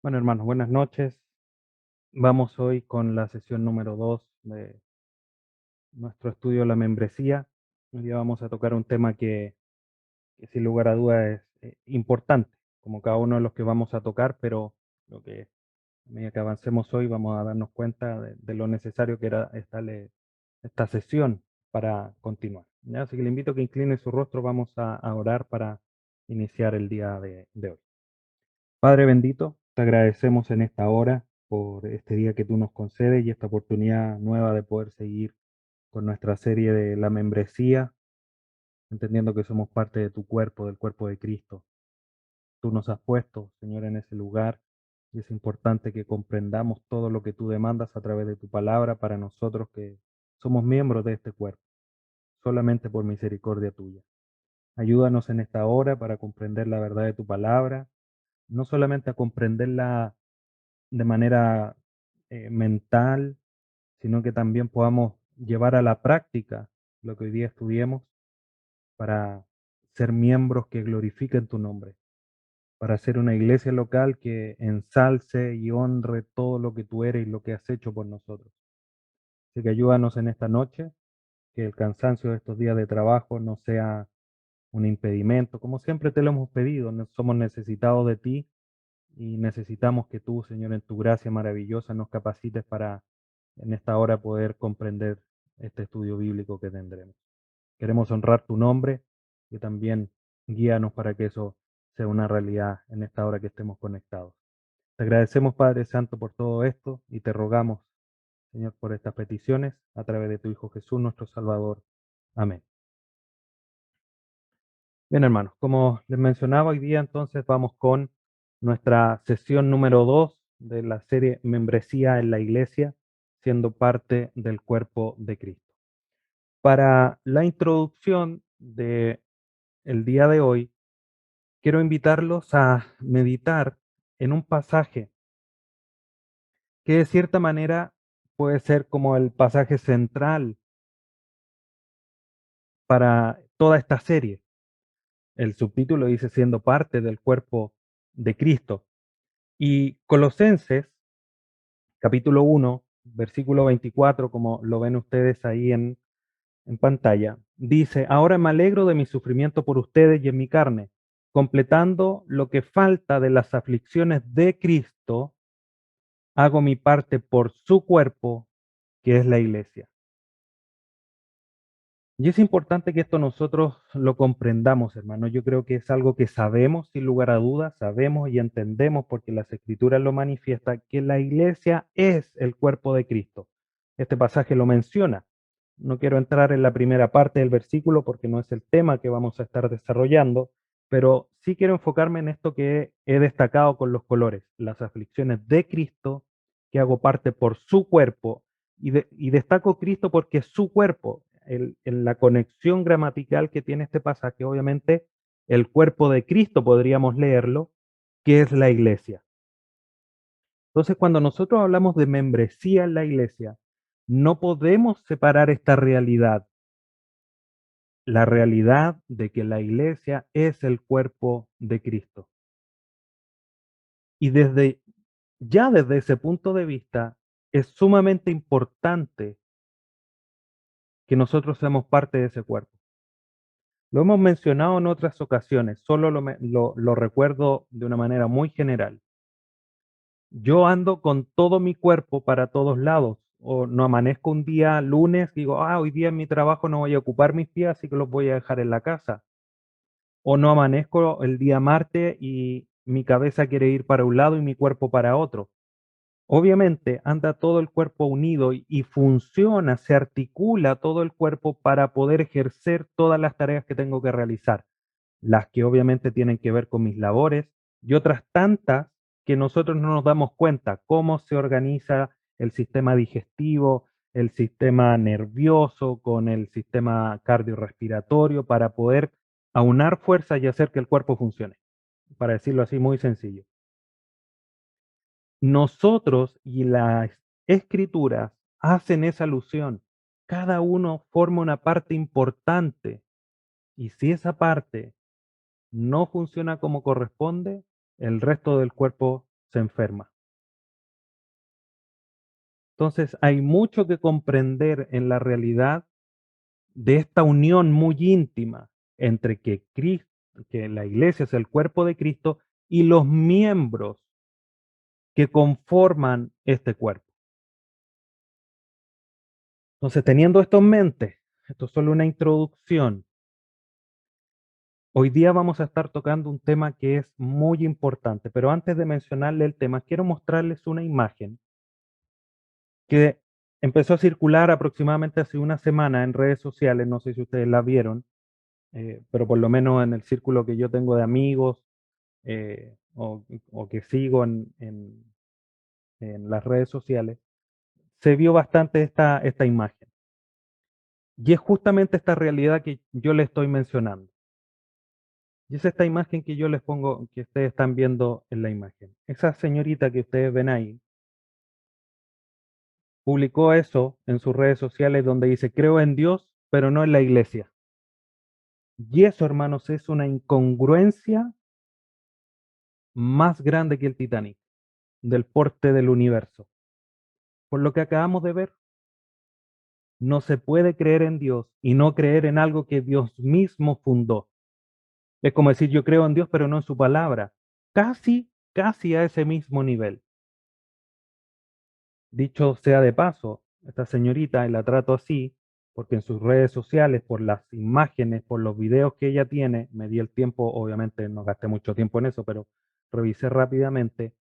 Bueno, hermanos, buenas noches. Vamos hoy con la sesión número 2 de nuestro estudio de la membresía. Hoy día vamos a tocar un tema que sin lugar a duda es importante, como cada uno de los que vamos a tocar, pero lo que a medida que avancemos hoy vamos a darnos cuenta de lo necesario que era esta sesión para continuar, ¿ya? Así que le invito a que incline su rostro, vamos a orar para iniciar el día de hoy. Padre bendito, te agradecemos en esta hora por este día que tú nos concedes y esta oportunidad nueva de poder seguir con nuestra serie de la membresía, entendiendo que somos parte de tu cuerpo, del cuerpo de Cristo. Tú nos has puesto, Señor, en ese lugar y es importante que comprendamos todo lo que tú demandas a través de tu palabra para nosotros que somos miembros de este cuerpo, solamente por misericordia tuya. Ayúdanos en esta hora para comprender la verdad de tu palabra, no solamente a comprenderla de manera mental, sino que también podamos llevar a la práctica lo que hoy día estudiemos para ser miembros que glorifiquen tu nombre, para ser una iglesia local que ensalce y honre todo lo que tú eres y lo que has hecho por nosotros. Así que ayúdanos en esta noche, que el cansancio de estos días de trabajo no sea un impedimento, como siempre te lo hemos pedido, somos necesitados de ti y necesitamos que tú, Señor, en tu gracia maravillosa nos capacites para en esta hora poder comprender este estudio bíblico que tendremos. Queremos honrar tu nombre y también guíanos para que eso sea una realidad en esta hora que estemos conectados. Te agradecemos, Padre Santo, por todo esto y te rogamos, Señor, por estas peticiones a través de tu Hijo Jesús, nuestro Salvador. Amén. Bien, hermanos, como les mencionaba, hoy día entonces vamos con nuestra sesión número 2 de la serie Membresía en la Iglesia, siendo parte del cuerpo de Cristo. Para la introducción de el día de hoy, quiero invitarlos a meditar en un pasaje que de cierta manera puede ser como el pasaje central para toda esta serie. El subtítulo dice siendo parte del cuerpo de Cristo. Y Colosenses, capítulo 1, versículo 24, como lo ven ustedes ahí en pantalla, dice, ahora me alegro de mi sufrimiento por ustedes y en mi carne, completando lo que falta de las aflicciones de Cristo, hago mi parte por su cuerpo, que es la iglesia. Y es importante que esto nosotros lo comprendamos, hermano. Yo creo que es algo que sabemos, sin lugar a dudas, sabemos y entendemos porque las escrituras lo manifiestan, que la iglesia es el cuerpo de Cristo. Este pasaje lo menciona. No quiero entrar en la primera parte del versículo porque no es el tema que vamos a estar desarrollando, pero sí quiero enfocarme en esto que he destacado con los colores, las aflicciones de Cristo, que hago parte por su cuerpo, y destaco Cristo porque es su cuerpo, en la conexión gramatical que tiene este pasaje, obviamente el cuerpo de Cristo podríamos leerlo, que es la iglesia. Entonces, cuando nosotros hablamos de membresía en la iglesia, no podemos separar esta realidad, la realidad de que la iglesia es el cuerpo de Cristo. Y desde ese punto de vista, es sumamente importante que nosotros seamos parte de ese cuerpo. Lo hemos mencionado en otras ocasiones, solo lo recuerdo de una manera muy general. Yo ando con todo mi cuerpo para todos lados, o no amanezco un día lunes, digo, hoy día en mi trabajo no voy a ocupar mis pies, así que los voy a dejar en la casa. O no amanezco el día martes y mi cabeza quiere ir para un lado y mi cuerpo para otro. Obviamente anda todo el cuerpo unido y funciona, se articula todo el cuerpo para poder ejercer todas las tareas que tengo que realizar, las que obviamente tienen que ver con mis labores y otras tantas que nosotros no nos damos cuenta, cómo se organiza el sistema digestivo, el sistema nervioso con el sistema cardiorrespiratorio para poder aunar fuerzas y hacer que el cuerpo funcione, para decirlo así muy sencillo. Nosotros y las escrituras hacen esa alusión. Cada uno forma una parte importante y si esa parte no funciona como corresponde, el resto del cuerpo se enferma. Entonces, hay mucho que comprender en la realidad de esta unión muy íntima entre que la iglesia es el cuerpo de Cristo y los miembros que conforman este cuerpo. Entonces, teniendo esto en mente, esto es solo una introducción. Hoy día vamos a estar tocando un tema que es muy importante, pero antes de mencionarle el tema, quiero mostrarles una imagen que empezó a circular aproximadamente hace una semana en redes sociales, no sé si ustedes la vieron, pero por lo menos en el círculo que yo tengo de amigos o que sigo en las redes sociales, se vio bastante esta imagen. Y es justamente esta realidad que yo les estoy mencionando. Y es esta imagen que yo les pongo, que ustedes están viendo en la imagen. Esa señorita que ustedes ven ahí, publicó eso en sus redes sociales donde dice, creo en Dios, pero no en la iglesia. Y eso, hermanos, es una incongruencia más grande que el Titanic, del porte del universo. Por lo que acabamos de ver, no se puede creer en Dios y no creer en algo que Dios mismo fundó. Es como decir, yo creo en Dios, pero no en su palabra. Casi a ese mismo nivel. Dicho sea de paso, esta señorita, y la trato así, porque en sus redes sociales, por las imágenes, por los videos que ella tiene, me di el tiempo, obviamente no gasté mucho tiempo en eso, pero revisé rápidamente,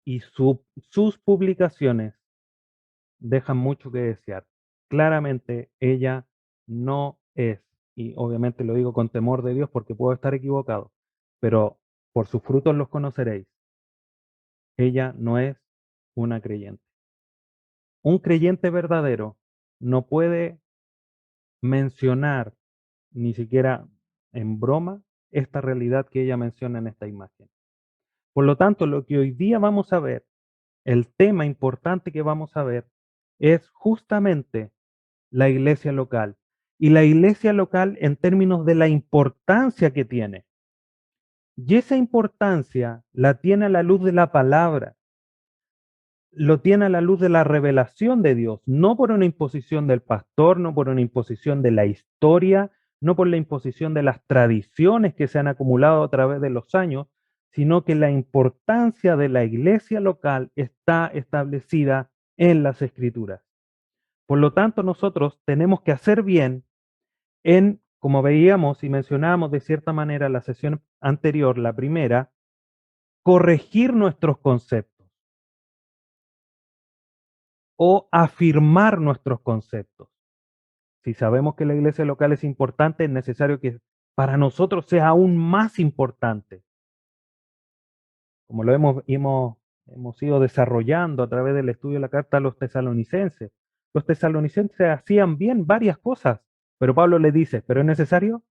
y sus publicaciones dejan mucho que desear. Claramente ella no es, y obviamente lo digo con temor de Dios porque puedo estar equivocado, pero por sus frutos los conoceréis. Ella no es una creyente. Un creyente verdadero no puede mencionar, ni siquiera en broma, esta realidad que ella menciona en esta imagen. Por lo tanto, lo que hoy día vamos a ver, el tema importante que vamos a ver, es justamente la iglesia local. Y la iglesia local en términos de la importancia que tiene. Y esa importancia la tiene a la luz de la palabra, lo tiene a la luz de la revelación de Dios, no por una imposición del pastor, no por una imposición de la historia, no por la imposición de las tradiciones que se han acumulado a través de los años, sino que la importancia de la iglesia local está establecida en las escrituras. Por lo tanto, nosotros tenemos que hacer bien en, como veíamos y mencionábamos de cierta manera la sesión anterior, la primera, corregir nuestros conceptos o afirmar nuestros conceptos. Si sabemos que la iglesia local es importante, es necesario que para nosotros sea aún más importante, como lo hemos ido desarrollando a través del estudio de la carta a los tesalonicenses. Los tesalonicenses hacían bien varias cosas, pero Pablo le dice, ¿pero es necesario?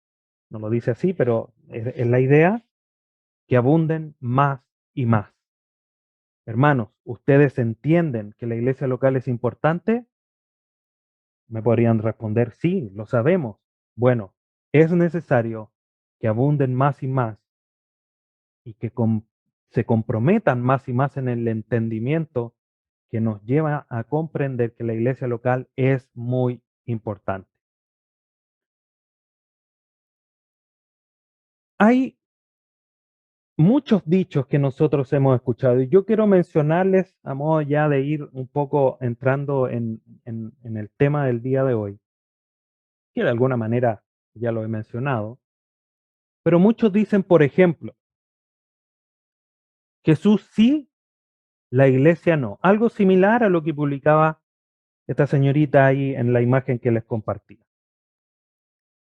No lo dice así, pero es la idea que abunden más y más. Hermanos, ¿ustedes entienden que la iglesia local es importante? Me podrían responder, sí, lo sabemos. Bueno, es necesario que abunden más y más y que se comprometan más y más en el entendimiento que nos lleva a comprender que la iglesia local es muy importante. Hay muchos dichos que nosotros hemos escuchado y yo quiero mencionarles a modo ya de ir un poco entrando en el tema del día de hoy, que de alguna manera ya lo he mencionado, pero muchos dicen, por ejemplo, Jesús sí, la iglesia no. Algo similar a lo que publicaba esta señorita ahí en la imagen que les compartí.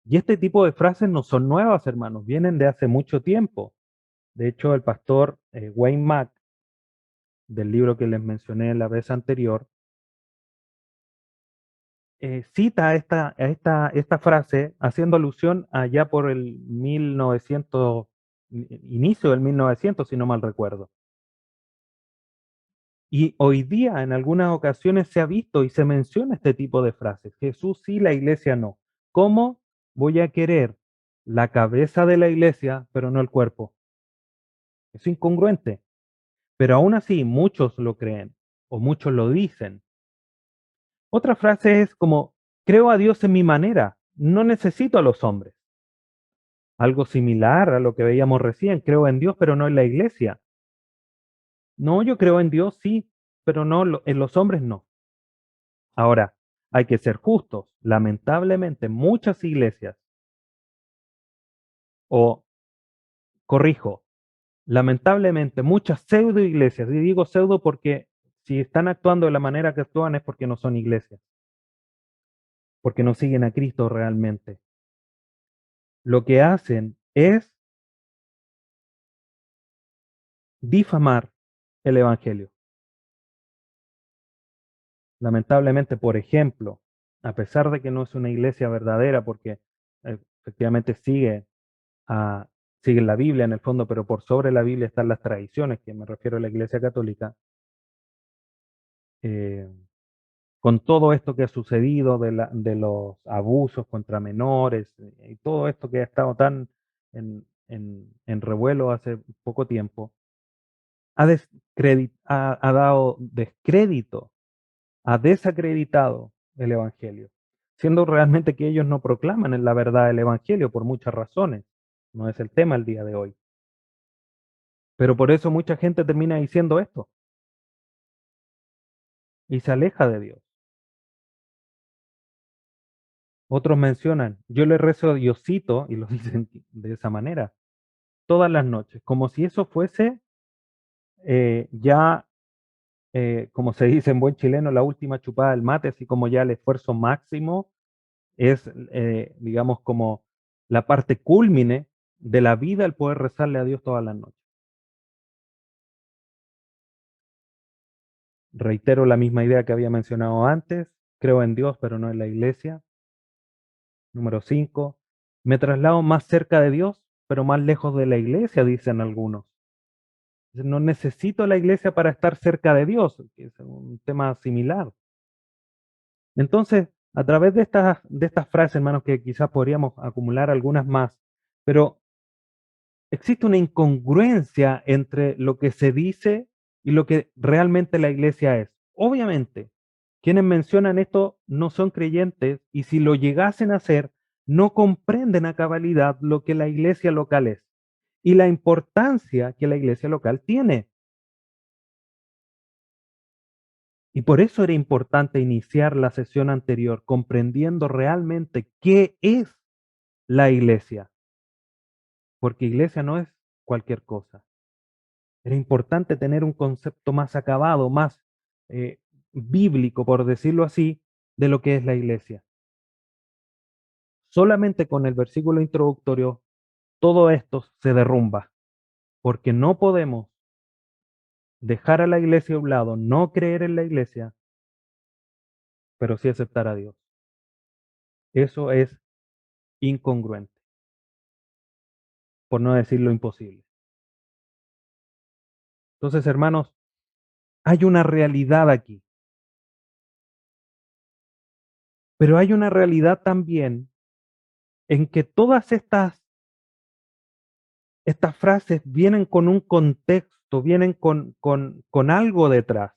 Y este tipo de frases no son nuevas, hermanos, vienen de hace mucho tiempo. De hecho, el pastor Wayne Mack, del libro que les mencioné la vez anterior, cita esta frase haciendo alusión allá por el 1900, inicio del 1900, si no mal recuerdo. Y hoy día en algunas ocasiones se ha visto y se menciona este tipo de frases. Jesús sí, la iglesia no. ¿Cómo voy a querer la cabeza de la iglesia, pero no el cuerpo? Es incongruente. pero aún así muchos lo creen o muchos lo dicen. Otra frase es como, creo a Dios en mi manera, no necesito a los hombres. Algo similar a lo que veíamos recién, creo en Dios, pero no en la iglesia. No, yo creo en Dios, sí, pero no en los hombres no. Ahora, hay que ser justos. Lamentablemente, muchas iglesias, o corrijo, lamentablemente muchas pseudo iglesias, y digo pseudo porque si están actuando de la manera que actúan es porque no son iglesias, porque no siguen a Cristo realmente. Lo que hacen es difamar el Evangelio. Lamentablemente, por ejemplo, a pesar de que no es una iglesia verdadera, porque efectivamente a, sigue la Biblia en el fondo, pero por sobre la Biblia están las tradiciones, que me refiero a la iglesia católica, eh, con todo esto que ha sucedido de los abusos contra menores y todo esto que ha estado tan en revuelo hace poco tiempo, ha dado descrédito, ha desacreditado el Evangelio, siendo realmente que ellos no proclaman en la verdad el Evangelio por muchas razones. No es el tema el día de hoy. Pero por eso mucha gente termina diciendo esto y se aleja de Dios. Otros mencionan, yo le rezo a Diosito, y lo dicen de esa manera, todas las noches, como si eso fuese ya, como se dice en buen chileno, la última chupada del mate, así como ya el esfuerzo máximo es, digamos, como la parte cúlmine de la vida el poder rezarle a Dios todas las noches. Reitero la misma idea que había mencionado antes, creo en Dios, pero no en la iglesia. Número 5, me traslado más cerca de Dios, pero más lejos de la iglesia, dicen algunos. No necesito la iglesia para estar cerca de Dios, que es un tema similar. Entonces, a través de estas frases, hermanos, que quizás podríamos acumular algunas más, pero existe una incongruencia entre lo que se dice y lo que realmente la iglesia es. Obviamente, quienes mencionan esto no son creyentes y si lo llegasen a hacer, no comprenden a cabalidad lo que la iglesia local es y la importancia que la iglesia local tiene. Y por eso era importante iniciar la sesión anterior comprendiendo realmente qué es la iglesia, porque iglesia no es cualquier cosa. Era importante tener un concepto más acabado, más eh, bíblico, por decirlo así, de lo que es la iglesia. Solamente con el versículo introductorio todo esto se derrumba, porque no podemos dejar a la iglesia a un lado, no creer en la iglesia, pero sí aceptar a Dios. Eso es incongruente, por no decir lo imposible. Entonces, hermanos, hay una realidad aquí, pero hay una realidad también en que todas estas frases vienen con un contexto, vienen con algo detrás.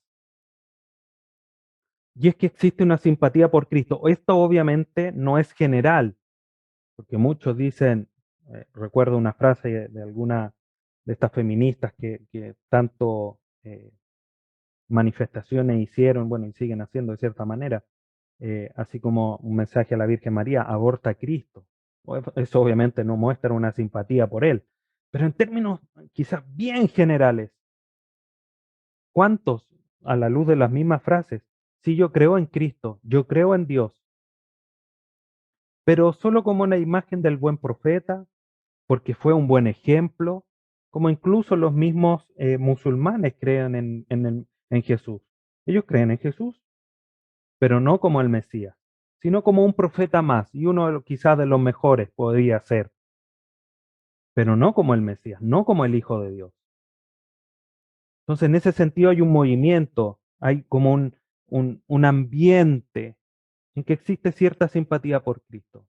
Y es que existe una simpatía por Cristo. Esto obviamente no es general, porque muchos dicen, recuerdo una frase de alguna de estas feministas que tanto manifestaciones hicieron, bueno, y siguen haciendo de cierta manera, así como un mensaje a la Virgen María, aborta a Cristo. Eso obviamente no muestra una simpatía por él, pero en términos quizás bien generales, ¿cuántos, a la luz de las mismas frases, si yo creo en Cristo, yo creo en Dios, pero solo como una imagen del buen profeta, porque fue un buen ejemplo, como incluso los mismos musulmanes creen en Jesús. Ellos creen en Jesús, pero no como el Mesías, sino como un profeta más, y uno quizás de los mejores podría ser, pero no como el Mesías, no como el Hijo de Dios. Entonces, en ese sentido hay un movimiento, hay como un ambiente en que existe cierta simpatía por Cristo,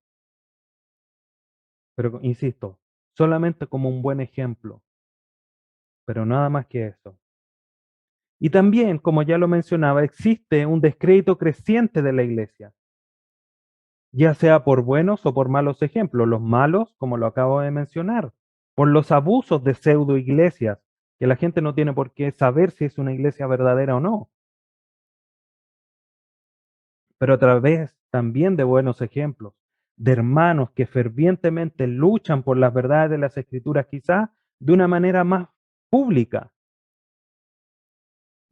pero insisto, solamente como un buen ejemplo, pero nada más que eso. Y también, como ya lo mencionaba, existe un descrédito creciente de la iglesia, ya sea por buenos o por malos ejemplos. Los malos, como lo acabo de mencionar, por los abusos de pseudo iglesias, que la gente no tiene por qué saber si es una iglesia verdadera o no, pero a través también de buenos ejemplos, de hermanos que fervientemente luchan por las verdades de las escrituras, quizás de una manera más pública.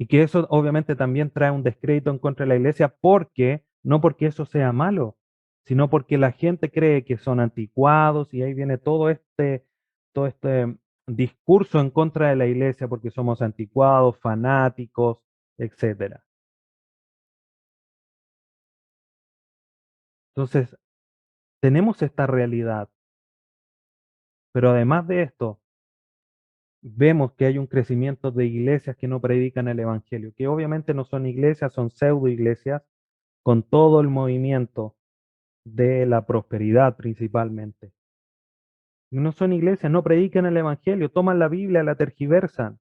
Y que eso obviamente también trae un descrédito en contra de la iglesia, porque no porque eso sea malo, sino porque la gente cree que son anticuados y ahí viene todo este discurso en contra de la iglesia porque somos anticuados, fanáticos, etcétera. Entonces, tenemos esta realidad, pero además de esto, vemos que hay un crecimiento de iglesias que no predican el evangelio, que obviamente no son iglesias, son pseudo iglesias con todo el movimiento de la prosperidad principalmente. No son iglesias, no predican el evangelio, toman la Biblia, la tergiversan.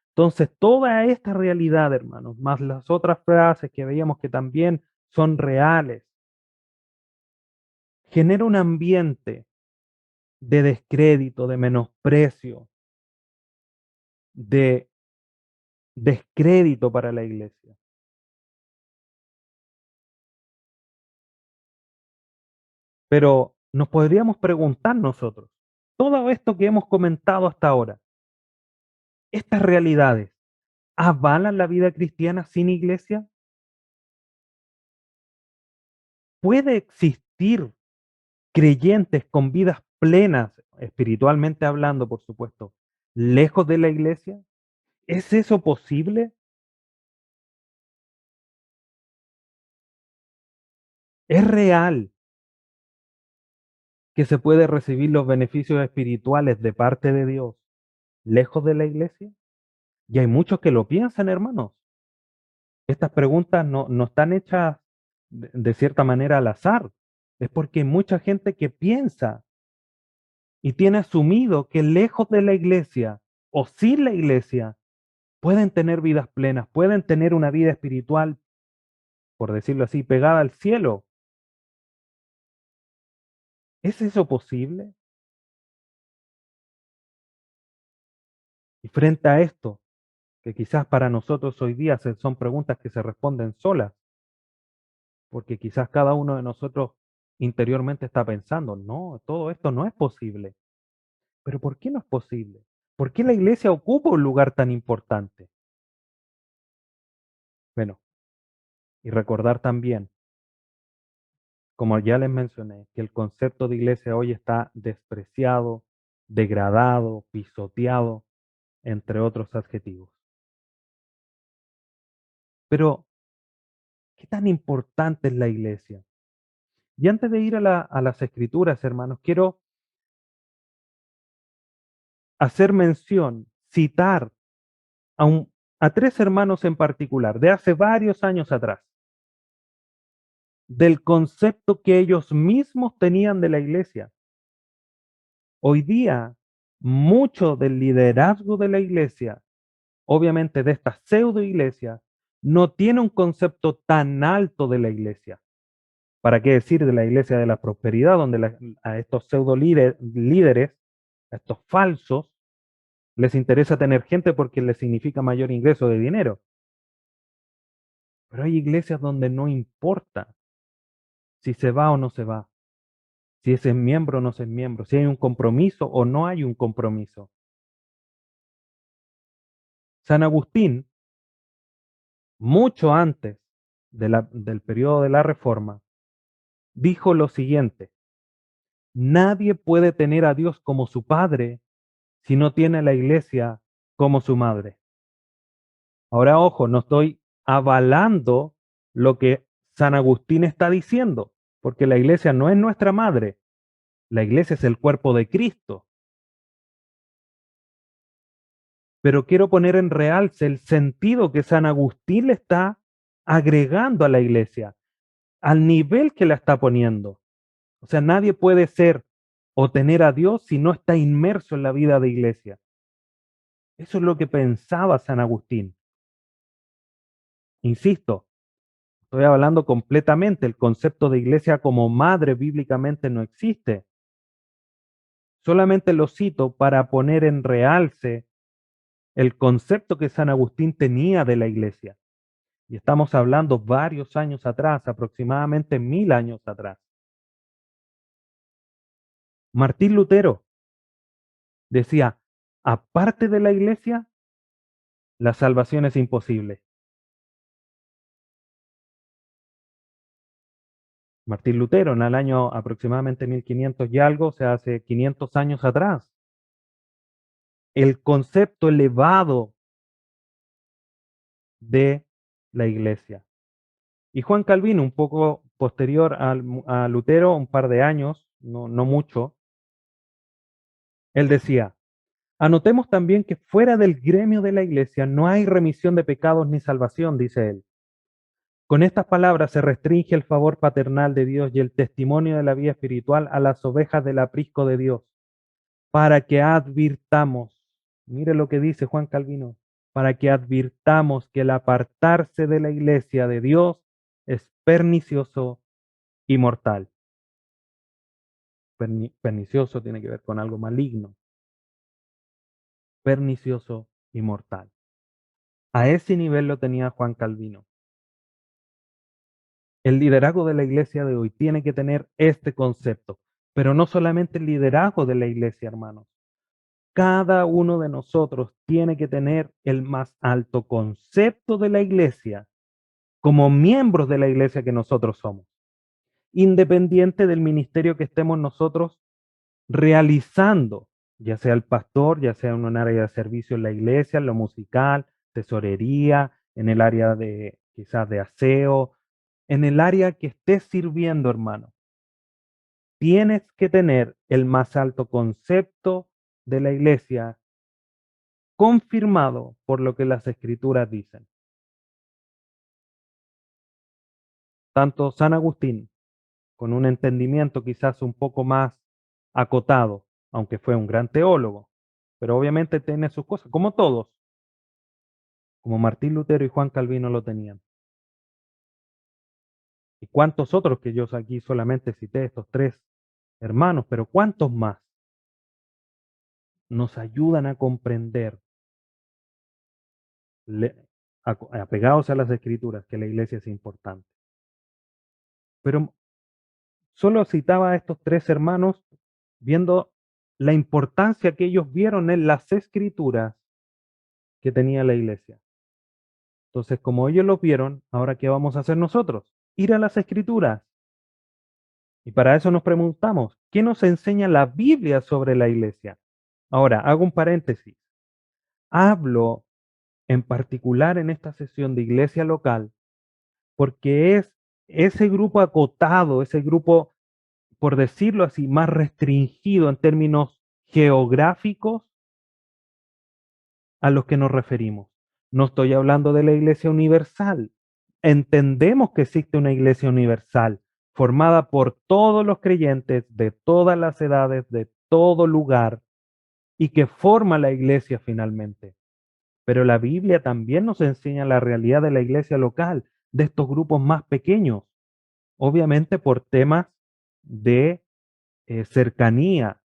Entonces, toda esta realidad, hermanos, más las otras frases que veíamos que también son reales, genera un ambiente de descrédito, de menosprecio, de descrédito para la iglesia. Pero nos podríamos preguntar nosotros, todo esto que hemos comentado hasta ahora, estas realidades, ¿avalan la vida cristiana sin iglesia? ¿Puede existir creyentes con vidas plenas, espiritualmente hablando, por supuesto, lejos de la iglesia? ¿Es eso posible? ¿Es real que se puede recibir los beneficios espirituales de parte de Dios lejos de la iglesia? Y hay muchos que lo piensan, hermanos. Estas preguntas no están hechas de cierta manera al azar. Es porque hay mucha gente que piensa y tiene asumido que lejos de la iglesia o sin la iglesia pueden tener vidas plenas, pueden tener una vida espiritual, por decirlo así, pegada al cielo. ¿Es eso posible? Y frente a esto, que quizás para nosotros hoy día son preguntas que se responden solas, porque quizás cada uno de nosotros interiormente está pensando, no, todo esto no es posible. Pero ¿por qué no es posible? ¿Por qué la iglesia ocupa un lugar tan importante? Bueno, y recordar también, como ya les mencioné, que el concepto de iglesia hoy está despreciado, degradado, pisoteado, entre otros adjetivos. Pero, ¿qué tan importante es la iglesia? Y antes de ir a las escrituras, hermanos, quiero hacer mención, citar a, a tres hermanos en particular, de hace varios años atrás, del concepto que ellos mismos tenían de la iglesia. Hoy día, mucho del liderazgo de la iglesia, obviamente de esta pseudo iglesia, no tiene un concepto tan alto de la iglesia. ¿Para qué decir de la iglesia de la prosperidad, donde a estos pseudo líderes, a estos falsos, les interesa tener gente porque les significa mayor ingreso de dinero? Pero hay iglesias donde no importa si se va o no se va, si ese es miembro o no es miembro, si hay un compromiso o no hay un compromiso. San Agustín, mucho antes del periodo de la Reforma, dijo lo siguiente: nadie puede tener a Dios como su padre si no tiene a la iglesia como su madre. Ahora, ojo, no estoy avalando lo que San Agustín está diciendo, porque la iglesia no es nuestra madre, la iglesia es el cuerpo de Cristo. Pero quiero poner en realce el sentido que San Agustín le está agregando a la iglesia, al nivel que la está poniendo. O sea, nadie puede ser o tener a Dios si no está inmerso en la vida de iglesia. Eso es lo que pensaba San Agustín. Insisto, estoy hablando completamente, el concepto de iglesia como madre bíblicamente no existe. Solamente lo cito para poner en realce el concepto que San Agustín tenía de la iglesia. Y estamos hablando varios años atrás, aproximadamente 1000 años atrás. Martín Lutero decía, aparte de la iglesia, la salvación es imposible. Martín Lutero en el año aproximadamente 1500 y algo, o sea, hace 500 años atrás. El concepto elevado de la iglesia. Y Juan Calvino, un poco posterior a Lutero, un par de años, no mucho, él decía, anotemos también que fuera del gremio de la iglesia no hay remisión de pecados ni salvación, dice él. Con estas palabras se restringe el favor paternal de Dios y el testimonio de la vida espiritual a las ovejas del aprisco de Dios, para que advirtamos, mire lo que dice Juan Calvino, para que advirtamos que el apartarse de la iglesia de Dios es pernicioso y mortal. Pernicioso tiene que ver con algo maligno, pernicioso y mortal. A ese nivel lo tenía Juan Calvino. El liderazgo de la iglesia de hoy tiene que tener este concepto, pero no solamente el liderazgo de la iglesia, hermanos. Cada uno de nosotros tiene que tener el más alto concepto de la iglesia como miembros de la iglesia que nosotros somos, independiente del ministerio que estemos nosotros realizando, ya sea el pastor, ya sea en un área de servicio en la iglesia, en lo musical, tesorería, en el área de quizás de aseo, en el área que estés sirviendo, hermano. Tienes que tener el más alto concepto de la iglesia confirmado por lo que las escrituras dicen. Tanto San Agustín, con un entendimiento quizás un poco más acotado, aunque fue un gran teólogo, pero obviamente tiene sus cosas, como todos, como Martín Lutero y Juan Calvino lo tenían. Y cuántos otros que yo aquí solamente cité, estos tres hermanos, pero cuántos más nos ayudan a comprender, apegados a las escrituras, que la iglesia es importante. Pero solo citaba a estos tres hermanos viendo la importancia que ellos vieron en las escrituras que tenía la iglesia. Entonces, como ellos lo vieron, ahora ¿qué vamos a hacer nosotros? Ir a las escrituras. Y para eso nos preguntamos, ¿qué nos enseña la Biblia sobre la iglesia? Ahora, hago un paréntesis. Hablo en particular en esta sesión de iglesia local porque es ese grupo acotado, ese grupo, por decirlo así, más restringido en términos geográficos a los que nos referimos. No estoy hablando de la iglesia universal. Entendemos que existe una iglesia universal formada por todos los creyentes de todas las edades, de todo lugar, y que forma la iglesia finalmente. Pero la Biblia también nos enseña la realidad de la iglesia local, de estos grupos más pequeños, obviamente por temas de cercanía,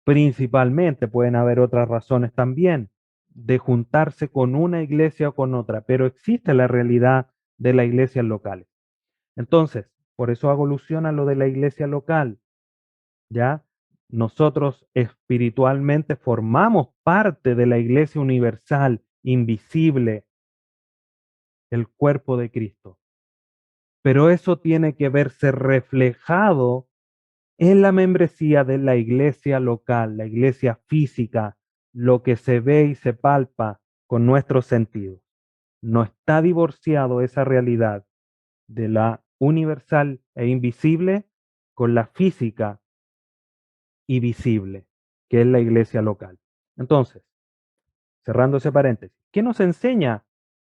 principalmente, pueden haber otras razones también, de juntarse con una iglesia o con otra, pero existe la realidad de las iglesias locales. Entonces, por eso hago alusión a lo de la iglesia local, ¿ya? Nosotros espiritualmente formamos parte de la iglesia universal, invisible, el cuerpo de Cristo. Pero eso tiene que verse reflejado en la membresía de la iglesia local, la iglesia física, lo que se ve y se palpa con nuestros sentidos. No está divorciado esa realidad de la universal e invisible con la física y visible, que es la iglesia local. Entonces, cerrando ese paréntesis, ¿qué nos enseña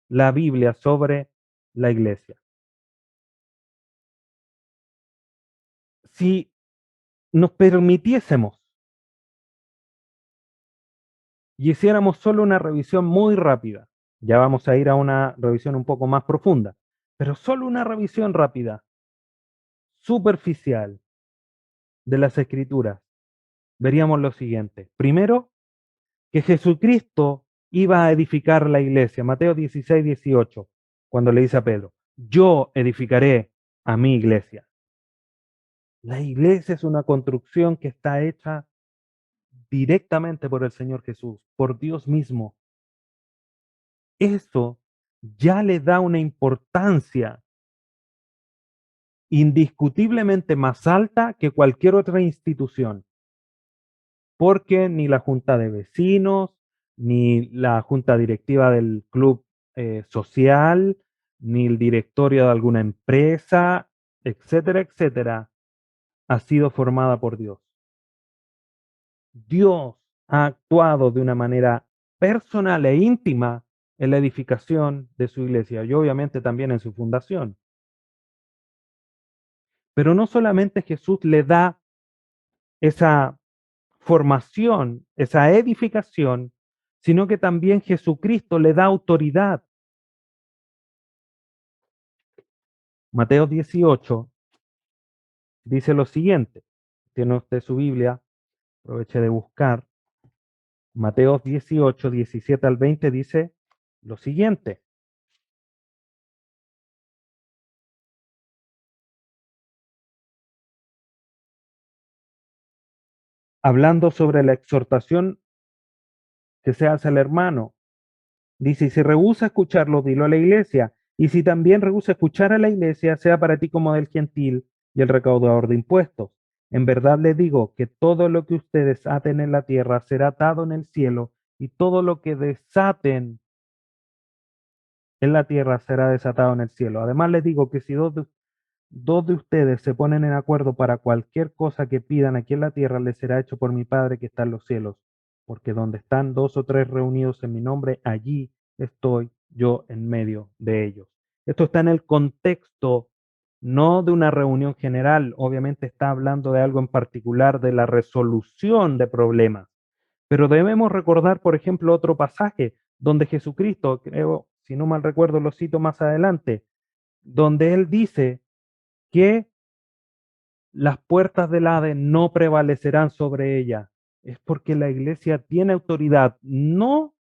la Biblia sobre la iglesia? Si nos permitiésemos y hiciéramos solo una revisión muy rápida, Ya vamos a ir a una revisión un poco más profunda, pero solo una revisión rápida, superficial de las Escrituras. Veríamos lo siguiente. Primero, que Jesucristo iba a edificar la iglesia. Mateo 16, 18, cuando le dice a Pedro, yo edificaré a mi iglesia. La iglesia es una construcción que está hecha directamente por el Señor Jesús, por Dios mismo. Eso ya le da una importancia indiscutiblemente más alta que cualquier otra institución, porque ni la junta de vecinos, ni la junta directiva del club social, ni el directorio de alguna empresa, etcétera, etcétera, ha sido formada por Dios. Dios ha actuado de una manera personal e íntima en la edificación de su iglesia y obviamente también en su fundación. Pero no solamente Jesús le da esa formación, esa edificación, sino que también Jesucristo le da autoridad. Mateo 18 dice lo siguiente. Tiene usted su Biblia, aproveche de buscar. Mateo 18, 17 al 20 dice lo siguiente. Hablando sobre la exhortación que se hace al hermano. Dice, y si rehúsa escucharlo, dilo a la iglesia. Y si también rehúsa escuchar a la iglesia, sea para ti como del gentil y el recaudador de impuestos. En verdad les digo que todo lo que ustedes aten en la tierra será atado en el cielo, y todo lo que desaten en la tierra será desatado en el cielo. Además les digo que si dos de ustedes se ponen en acuerdo para cualquier cosa que pidan aquí en la tierra, les será hecho por mi Padre que está en los cielos. Porque donde están dos o tres reunidos en mi nombre, allí estoy yo en medio de ellos. Esto está en el contexto no de una reunión general, obviamente está hablando de algo en particular, de la resolución de problemas. Pero debemos recordar, por ejemplo, otro pasaje donde Jesucristo, creo, si no mal recuerdo, lo cito más adelante, donde él dice que las puertas del Hades no prevalecerán sobre ella. Es porque la iglesia tiene autoridad, no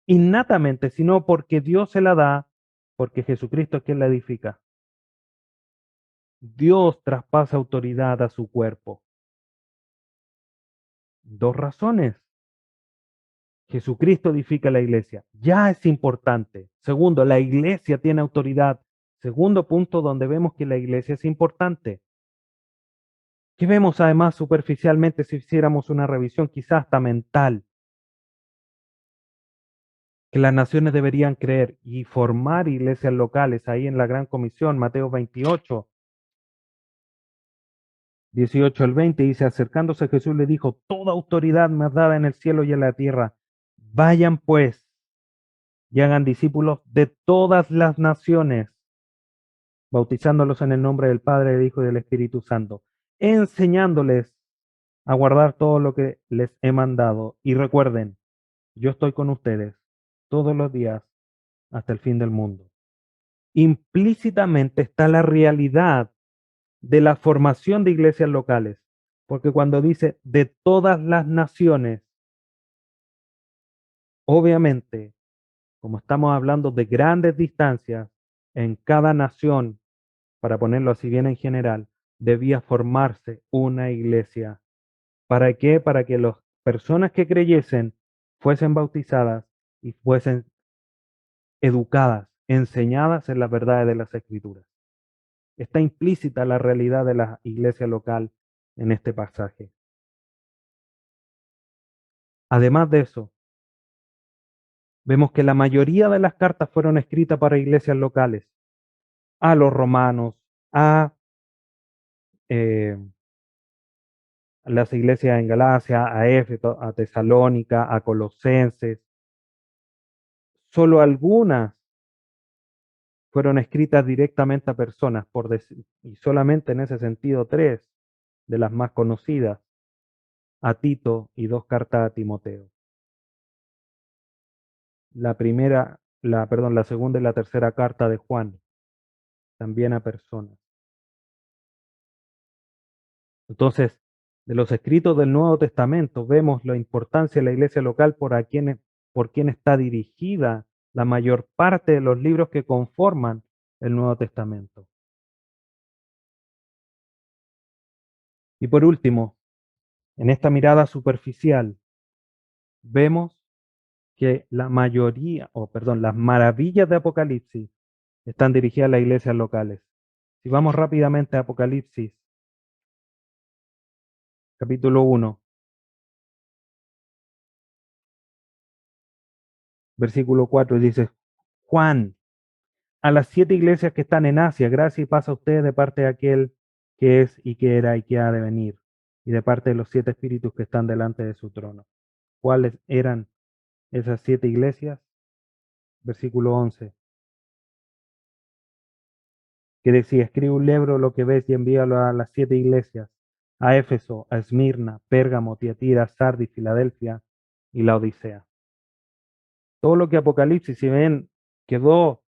innatamente, sino porque Dios se la da, porque Jesucristo es quien la edifica. Dios traspasa autoridad a su cuerpo. Dos razones. Jesucristo edifica la iglesia. Ya es importante. Segundo, la iglesia tiene autoridad. Segundo punto donde vemos que la iglesia es importante. ¿Qué vemos además superficialmente si hiciéramos una revisión quizás hasta mental? Que las naciones deberían creer y formar iglesias locales ahí en la Gran Comisión, Mateo 28, 18 al 20, dice, acercándose Jesús le dijo, toda autoridad me es dada en el cielo y en la tierra. Vayan pues y hagan discípulos de todas las naciones, bautizándolos en el nombre del Padre, del Hijo y del Espíritu Santo, enseñándoles a guardar todo lo que les he mandado. Y recuerden, yo estoy con ustedes todos los días hasta el fin del mundo. Implícitamente está la realidad de la formación de iglesias locales, porque cuando dice de todas las naciones, obviamente, como estamos hablando de grandes distancias, en cada nación, para ponerlo así bien en general, debía formarse una iglesia. ¿Para qué? Para que las personas que creyesen fuesen bautizadas y fuesen educadas, enseñadas en las verdades de las Escrituras. Está implícita la realidad de la iglesia local en este pasaje. Además de eso, vemos que la mayoría de las cartas fueron escritas para iglesias locales, a los romanos, a eh, las iglesias en Galacia, a Éfeso, a Tesalónica, a Colosenses. Solo algunas fueron escritas directamente a personas, por decir, y solamente en ese sentido tres de las más conocidas, a Tito y dos cartas a Timoteo. la segunda y la tercera carta de Juan, también a personas. Entonces, de los escritos del Nuevo Testamento vemos la importancia de la iglesia local por quien está dirigida la mayor parte de los libros que conforman el Nuevo Testamento. Y por último, en esta mirada superficial, vemos que las maravillas de Apocalipsis están dirigidas a las iglesias locales. Si vamos rápidamente a Apocalipsis, capítulo 1, versículo 4, dice, Juan, a las 7 iglesias que están en Asia, gracia y paz a ustedes de parte de aquel que es y que era y que ha de venir, y de parte de los 7 espíritus que están delante de su trono. ¿Cuáles eran esas 7 iglesias? Versículo 11, que decía, escribe un libro lo que ves y envíalo a las 7 iglesias, a Éfeso, a Esmirna, Pérgamo, Tiatira, Sardis, Filadelfia y la Odisea. Todo lo que Apocalipsis, si ven, quedó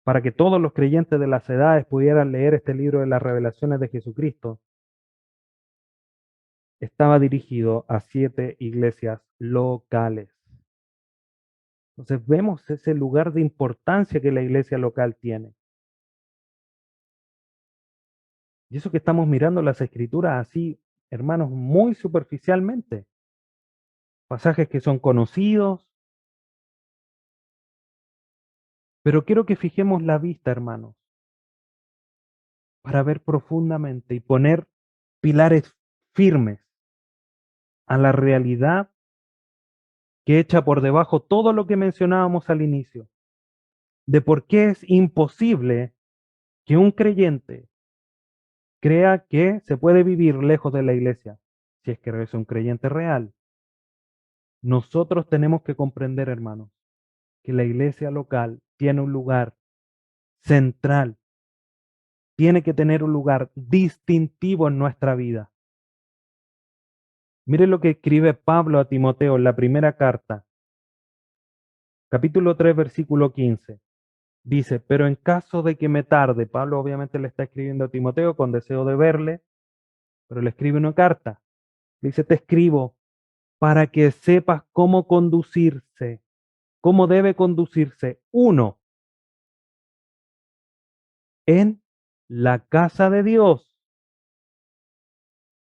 para que todos los creyentes de las edades pudieran leer este libro de las revelaciones de Jesucristo, estaba dirigido a 7 iglesias locales. Entonces vemos ese lugar de importancia que la iglesia local tiene. Y eso que estamos mirando las escrituras así, hermanos, muy superficialmente. Pasajes que son conocidos, pero quiero que fijemos la vista, hermanos, para ver profundamente y poner pilares firmes a la realidad que echa por debajo todo lo que mencionábamos al inicio, de por qué es imposible que un creyente crea que se puede vivir lejos de la iglesia, si es que es un creyente real. Nosotros tenemos que comprender, hermanos, que la iglesia local tiene un lugar central, tiene que tener un lugar distintivo en nuestra vida. Mire lo que escribe Pablo a Timoteo en la primera carta, capítulo 3, versículo 15. Dice, pero en caso de que me tarde, Pablo obviamente le está escribiendo a Timoteo con deseo de verle, pero le escribe una carta. Dice, te escribo para que sepas cómo conducirse, cómo debe conducirse uno en la casa de Dios,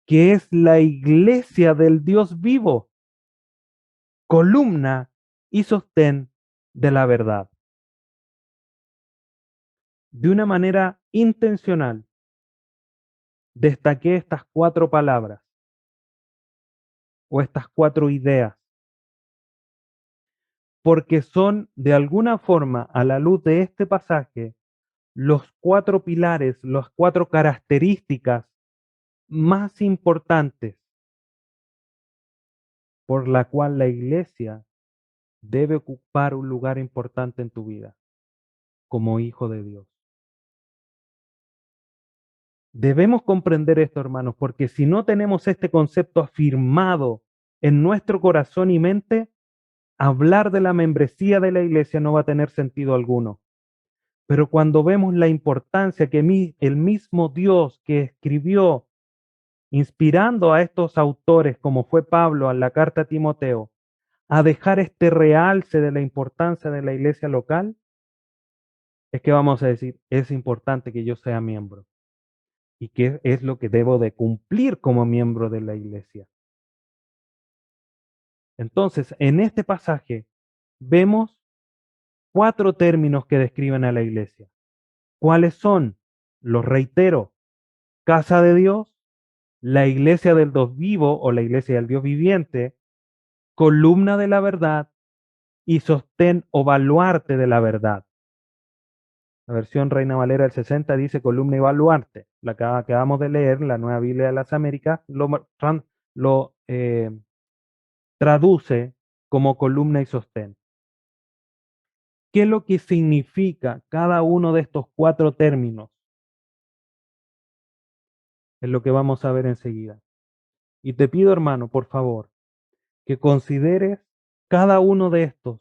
que es la iglesia del Dios vivo, columna y sostén de la verdad. De una manera intencional, destaqué estas 4 palabras o estas 4 ideas, porque son de alguna forma, a la luz de este pasaje, los 4 pilares, las 4 características más importantes por la cual la iglesia debe ocupar un lugar importante en tu vida como hijo de Dios. Debemos comprender esto, hermanos, porque si no tenemos este concepto afirmado en nuestro corazón y mente, hablar de la membresía de la iglesia no va a tener sentido alguno. Pero cuando vemos la importancia que el mismo Dios que escribió, inspirando a estos autores, como fue Pablo en la carta a Timoteo, a dejar este realce de la importancia de la iglesia local, es que vamos a decir, es importante que yo sea miembro y qué es lo que debo de cumplir como miembro de la iglesia. Entonces, en este pasaje vemos 4 términos que describen a la iglesia. ¿Cuáles son? Los reitero: casa de Dios, la iglesia del Dios vivo o la iglesia del Dios viviente, columna de la verdad y sostén o baluarte de la verdad. La versión Reina Valera del 60 dice columna y baluarte. La que acabamos de leer, la Nueva Biblia de las Américas, lo traduce como columna y sostén. ¿Qué es lo que significa cada uno de estos 4 términos? Es lo que vamos a ver enseguida. Y te pido, hermano, por favor, que consideres cada uno de estos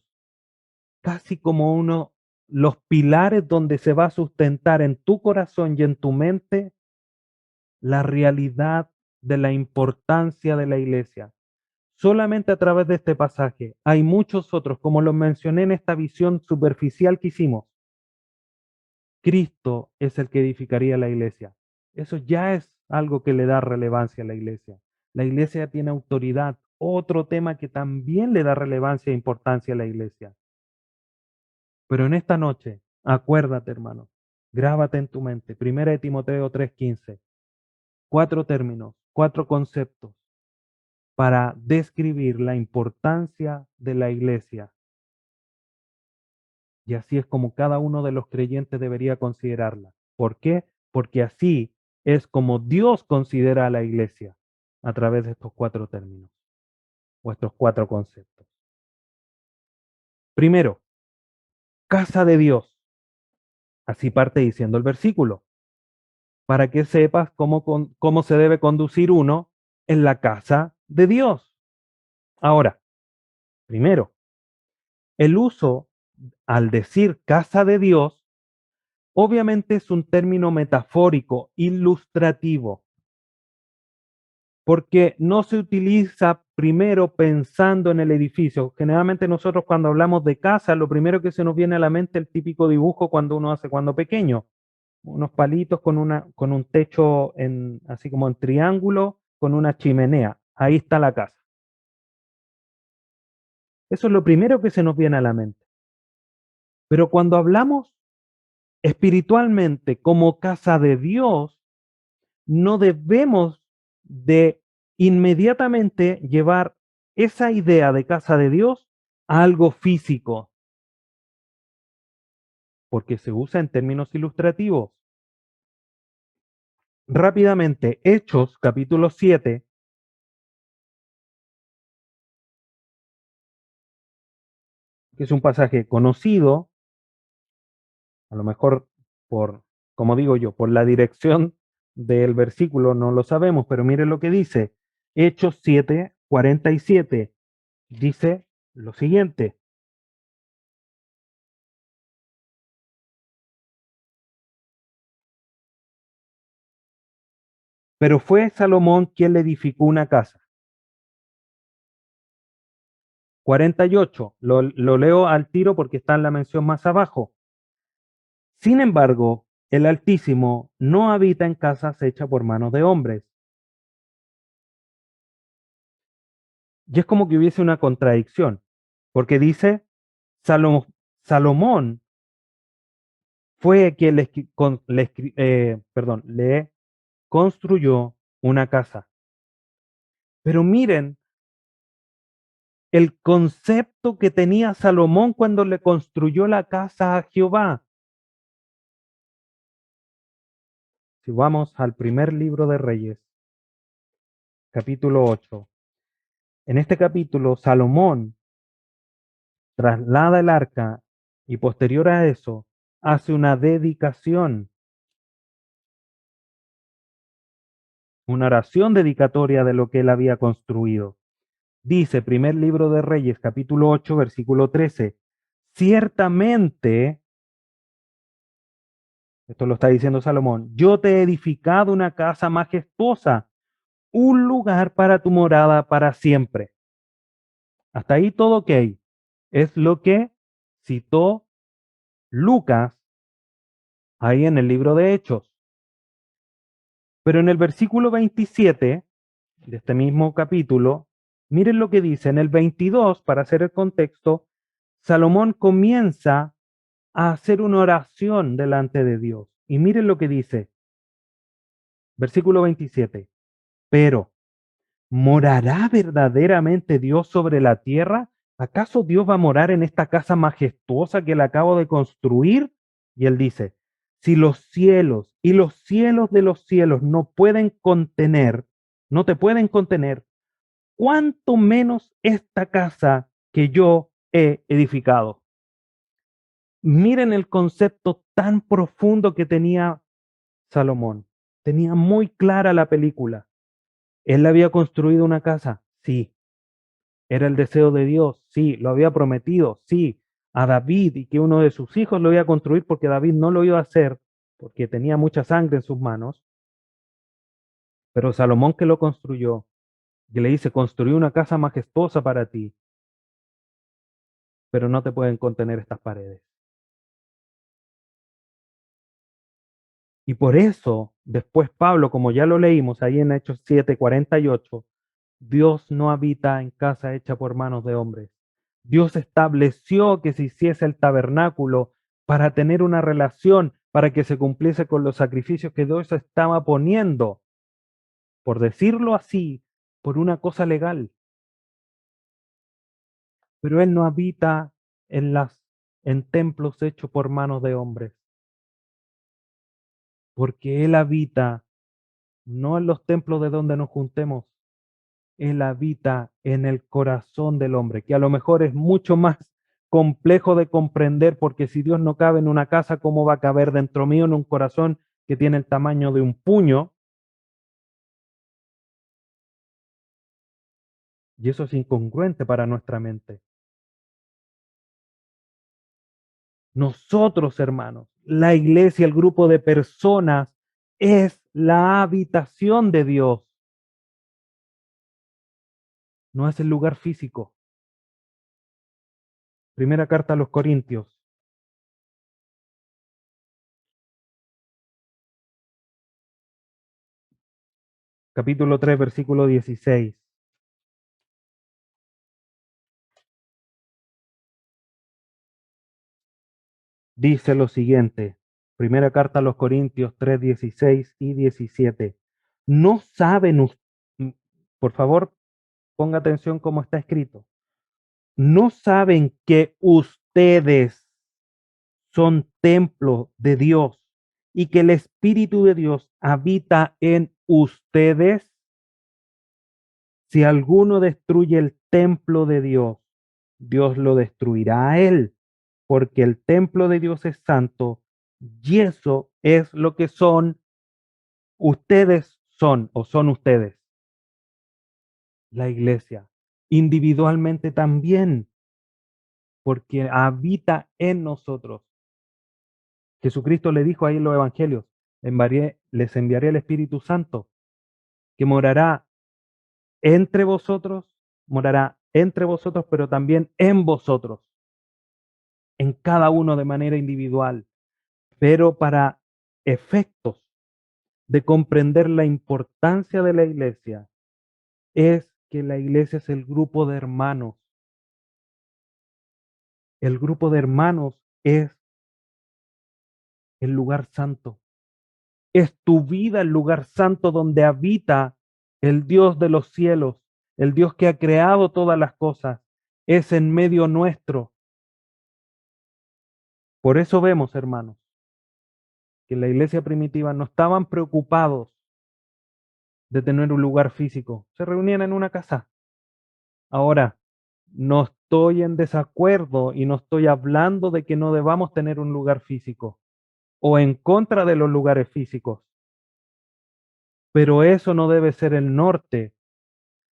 casi como los pilares donde se va a sustentar en tu corazón y en tu mente la realidad de la importancia de la iglesia. Solamente a través de este pasaje. Hay muchos otros, como los mencioné en esta visión superficial que hicimos. Cristo es el que edificaría la iglesia. Eso ya es algo que le da relevancia a la iglesia. La iglesia tiene autoridad. Otro tema que también le da relevancia e importancia a la iglesia. Pero en esta noche, acuérdate, hermano, grábate en tu mente. Primera de Timoteo 3:15. 4 términos, 4 conceptos para describir la importancia de la iglesia. Y así es como cada uno de los creyentes debería considerarla. ¿Por qué? Porque así es como Dios considera a la iglesia a través de estos 4 términos o estos 4 conceptos. Primero, casa de Dios. Así parte diciendo el versículo, para que sepas cómo se debe conducir uno en la casa de Dios. Ahora, primero, el uso al decir casa de Dios, obviamente es un término metafórico, ilustrativo, porque no se utiliza primero pensando en el edificio. Generalmente nosotros cuando hablamos de casa, lo primero que se nos viene a la mente es el típico dibujo cuando uno hace cuando pequeño, unos palitos con un techo así como en triángulo, con una chimenea. Ahí está la casa. Eso es lo primero que se nos viene a la mente. Pero cuando hablamos espiritualmente como casa de Dios, no debemos de inmediatamente llevar esa idea de casa de Dios a algo físico, porque se usa en términos ilustrativos. Rápidamente, Hechos capítulo 7, que es un pasaje conocido, a lo mejor por, como digo yo, por la dirección del versículo no lo sabemos, pero mire lo que dice. Hechos 7, 47, dice lo siguiente. Pero fue Salomón quien le edificó una casa. 48, lo leo al tiro porque está en la mención más abajo. Sin embargo, el Altísimo no habita en casas hechas por manos de hombres. Y es como que hubiese una contradicción, porque dice, Salomón fue quien le construyó una casa. Pero miren el concepto que tenía Salomón cuando le construyó la casa a Jehová. Si vamos al primer libro de Reyes, capítulo 8. En este capítulo, Salomón traslada el arca y posterior a eso hace una dedicación, una oración dedicatoria de lo que él había construido. Dice, primer libro de Reyes, capítulo 8, versículo 13, ciertamente, esto lo está diciendo Salomón, yo te he edificado una casa majestuosa, un lugar para tu morada para siempre. Hasta ahí todo ok. Es lo que citó Lucas ahí en el libro de Hechos. Pero en el versículo 27 de este mismo capítulo, miren lo que dice. En el 22, para hacer el contexto, Salomón comienza a hacer una oración delante de Dios. Y miren lo que dice. Versículo 27. Pero, ¿morará verdaderamente Dios sobre la tierra? ¿Acaso Dios va a morar en esta casa majestuosa que le acabo de construir? Y él dice, si los cielos y los cielos de los cielos no pueden contener, no te pueden contener, ¿cuánto menos esta casa que yo he edificado? Miren el concepto tan profundo que tenía Salomón. Tenía muy clara la película. Él había construido una casa, sí. Era el deseo de Dios, sí. Lo había prometido, sí. a David y que uno de sus hijos lo iba a construir porque David no lo iba a hacer porque tenía mucha sangre en sus manos, pero Salomón que lo construyó, que le dice, construí una casa majestuosa para ti, pero no te pueden contener estas paredes. Y por eso, después Pablo, como ya lo leímos ahí en Hechos 7:48, Dios no habita en casa hecha por manos de hombres. Dios estableció que se hiciese el tabernáculo para tener una relación, para que se cumpliese con los sacrificios que Dios estaba poniendo, por decirlo así, por una cosa legal. Pero Él no habita en templos hechos por manos de hombres, porque Él habita no en los templos de donde nos juntemos. Él habita en el corazón del hombre, que a lo mejor es mucho más complejo de comprender, porque si Dios no cabe en una casa, ¿cómo va a caber dentro mío en un corazón que tiene el tamaño de un puño? Y eso es incongruente para nuestra mente. Nosotros, hermanos, la iglesia, el grupo de personas, es la habitación de Dios, no es el lugar físico. Primera carta a los Corintios, capítulo 3, versículo 16. Dice lo siguiente, primera carta a los Corintios 3, 16 y 17. No saben, por favor, ponga atención cómo está escrito. No saben que ustedes son templo de Dios y que el Espíritu de Dios habita en ustedes. Si alguno destruye el templo de Dios, Dios lo destruirá a él, porque el templo de Dios es santo y eso es lo que son ustedes son o son ustedes, la iglesia, individualmente también, porque habita en nosotros. Jesucristo le dijo ahí en los evangelios, les enviaré el Espíritu Santo, que morará entre vosotros, pero también en vosotros, en cada uno de manera individual, pero para efectos de comprender la importancia de la iglesia, es que la iglesia es el grupo de hermanos. El grupo de hermanos es el lugar santo. Es tu vida el lugar santo donde habita el Dios de los cielos, el Dios que ha creado todas las cosas. Es en medio nuestro. Por eso vemos, hermanos, que en la iglesia primitiva no estaban preocupados de tener un lugar físico. Se reunían en una casa. Ahora, no estoy en desacuerdo y no estoy hablando de que no debamos tener un lugar físico o en contra de los lugares físicos, pero eso no debe ser el norte.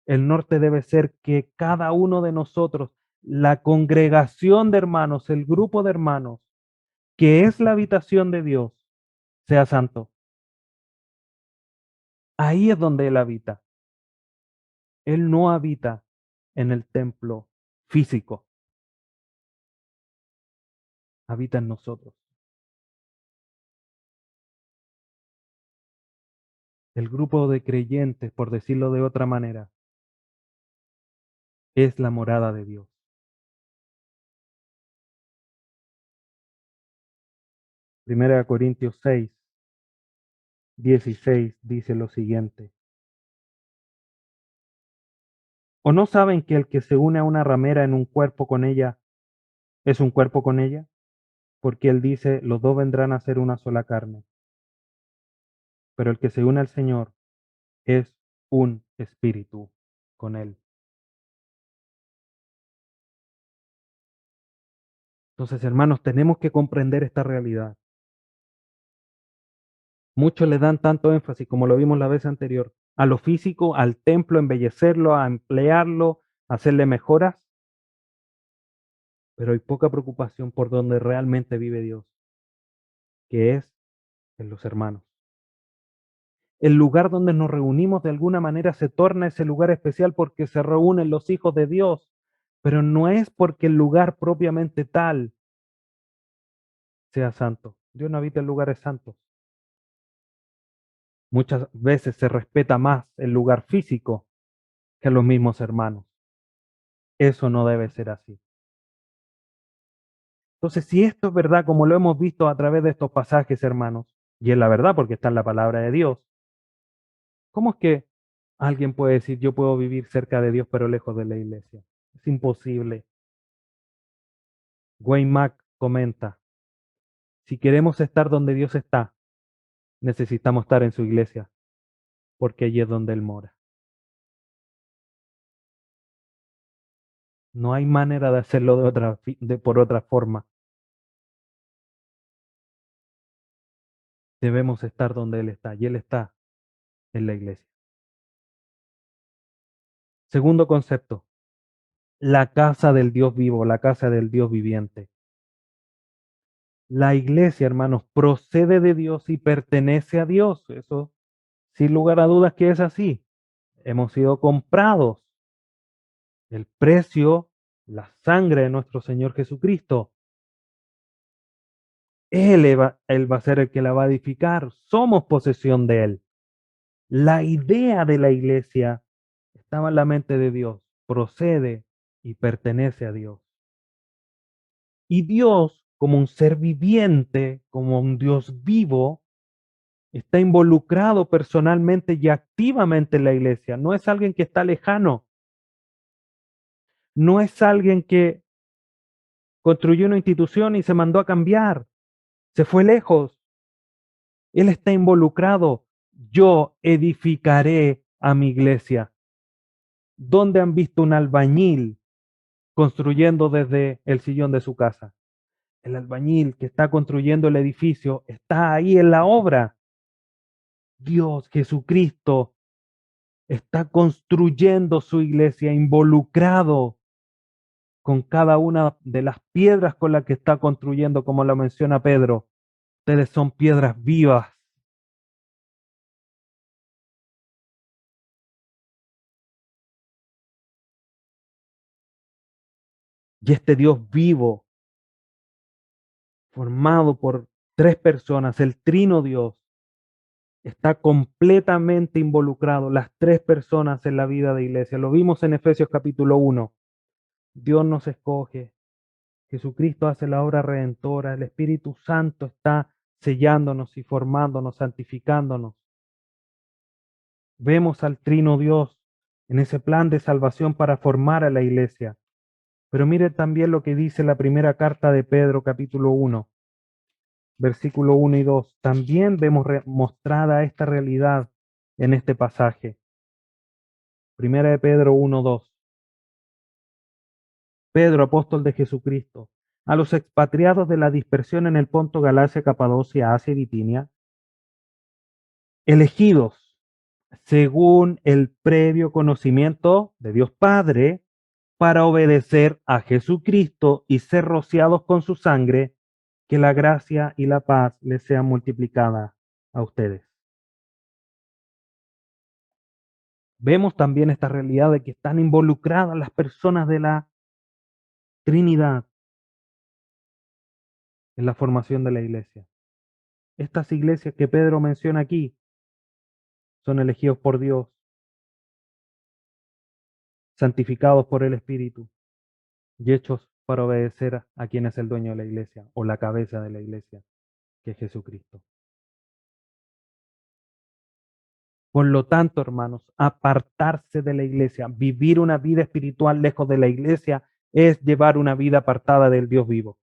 El norte debe ser que cada uno de nosotros, la congregación de hermanos, el grupo de hermanos, que es la habitación de Dios, sea santo. Ahí es donde Él habita. Él no habita en el templo físico, habita en nosotros. El grupo de creyentes, por decirlo de otra manera, es la morada de Dios. Primera de Corintios 6, 16 dice lo siguiente. ¿O no saben que el que se une a una ramera en un cuerpo con ella es un cuerpo con ella? Porque él dice, los dos vendrán a ser una sola carne. Pero el que se une al Señor es un espíritu con él. Entonces, hermanos, tenemos que comprender esta realidad. Muchos le dan tanto énfasis, como lo vimos la vez anterior, a lo físico, al templo, embellecerlo, a emplearlo, a hacerle mejoras. pero hay poca preocupación por donde realmente vive Dios, que es en los hermanos. El lugar donde nos reunimos de alguna manera se torna ese lugar especial porque se reúnen los hijos de Dios, pero no es porque el lugar propiamente tal sea santo. Dios no habita en lugares santos. Muchas veces se respeta más el lugar físico que a los mismos hermanos. Eso no debe ser así. Entonces, si esto es verdad, como lo hemos visto a través de estos pasajes, hermanos, y es la verdad porque está en la palabra de Dios, ¿cómo es que alguien puede decir yo puedo vivir cerca de Dios pero lejos de la iglesia? Es imposible. Wayne Mack comenta, si queremos estar donde Dios está, necesitamos estar en su iglesia, porque allí es donde Él mora. No hay manera de hacerlo por otra forma. Debemos estar donde Él está, y Él está en la iglesia. Segundo concepto, la casa del Dios vivo, la casa del Dios viviente. La iglesia, hermanos, procede de Dios y pertenece a Dios. Eso, sin lugar a dudas que es así. Hemos sido comprados. El precio, la sangre de nuestro Señor Jesucristo. Él va a ser el que la va a edificar. Somos posesión de Él. La idea de la iglesia estaba en la mente de Dios. Procede y pertenece a Dios. Y Dios, como un ser viviente, como un Dios vivo, está involucrado personalmente y activamente en la iglesia. No es alguien que está lejano. No es alguien que construyó una institución y se mandó a cambiar. Se fue lejos. Él está involucrado. Yo edificaré a mi iglesia. ¿Dónde han visto un albañil construyendo desde el sillón de su casa? El albañil que está construyendo el edificio está ahí en la obra. Dios, Jesucristo, está construyendo su iglesia, involucrado con cada una de las piedras con las que está construyendo, como lo menciona Pedro. Ustedes son piedras vivas. Y este Dios vivo, formado por tres personas, el trino Dios, está completamente involucrado, las tres personas en la vida de iglesia. Lo vimos en Efesios capítulo 1. Dios nos escoge, Jesucristo hace la obra redentora, el Espíritu Santo está sellándonos y formándonos, santificándonos. Vemos al trino Dios en ese plan de salvación para formar a la iglesia. Pero mire también lo que dice la primera carta de Pedro, capítulo 1, versículo 1 y 2. También vemos mostrada esta realidad en este pasaje. Primera de Pedro 1, 2. Pedro, apóstol de Jesucristo, a los expatriados de la dispersión en el Ponto, Galacia, Capadocia, Asia y Bitinia, elegidos según el previo conocimiento de Dios Padre, para obedecer a Jesucristo y ser rociados con su sangre, que la gracia y la paz les sean multiplicadas a ustedes. Vemos también esta realidad de que están involucradas las personas de la Trinidad en la formación de la iglesia. Estas iglesias que Pedro menciona aquí son elegidos por Dios, santificados por el Espíritu y hechos para obedecer a quien es el dueño de la iglesia o la cabeza de la iglesia, que es Jesucristo. Por lo tanto, hermanos, apartarse de la iglesia, vivir una vida espiritual lejos de la iglesia, es llevar una vida apartada del Dios vivo.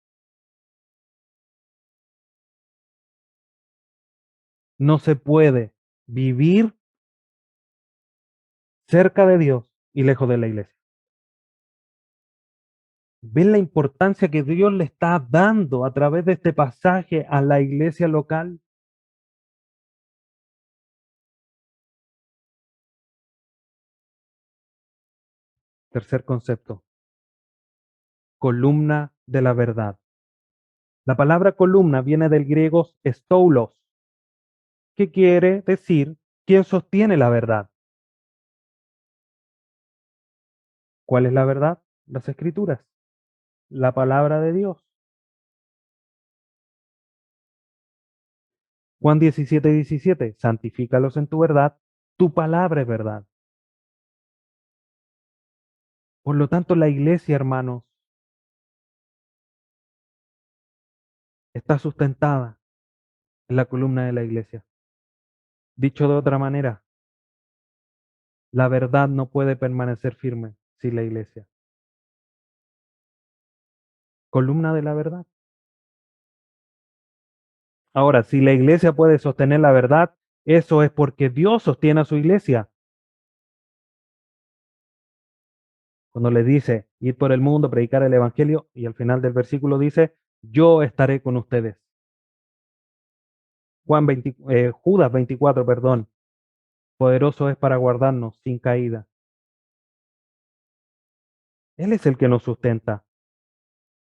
No se puede vivir cerca de Dios y lejos de la iglesia. ¿Ven la importancia que Dios le está dando a través de este pasaje a la iglesia local? Tercer concepto, columna de la verdad. La palabra columna viene del griego stoulos, que quiere decir quien sostiene la verdad. ¿Cuál es la verdad? Las escrituras, la palabra de Dios. Juan 17:17, santifícalos en tu verdad, tu palabra es verdad. Por lo tanto, la iglesia, hermanos, está sustentada en la columna de la iglesia. Dicho de otra manera, la verdad no puede permanecer firme sin la iglesia. Columna de la verdad. Ahora, si la iglesia puede sostener la verdad, eso es porque Dios sostiene a su iglesia. Cuando le dice, ir por el mundo, predicar el evangelio, y al final del versículo dice, yo estaré con ustedes. Judas 24, perdón, poderoso es para guardarnos sin caída. Él es el que nos sustenta.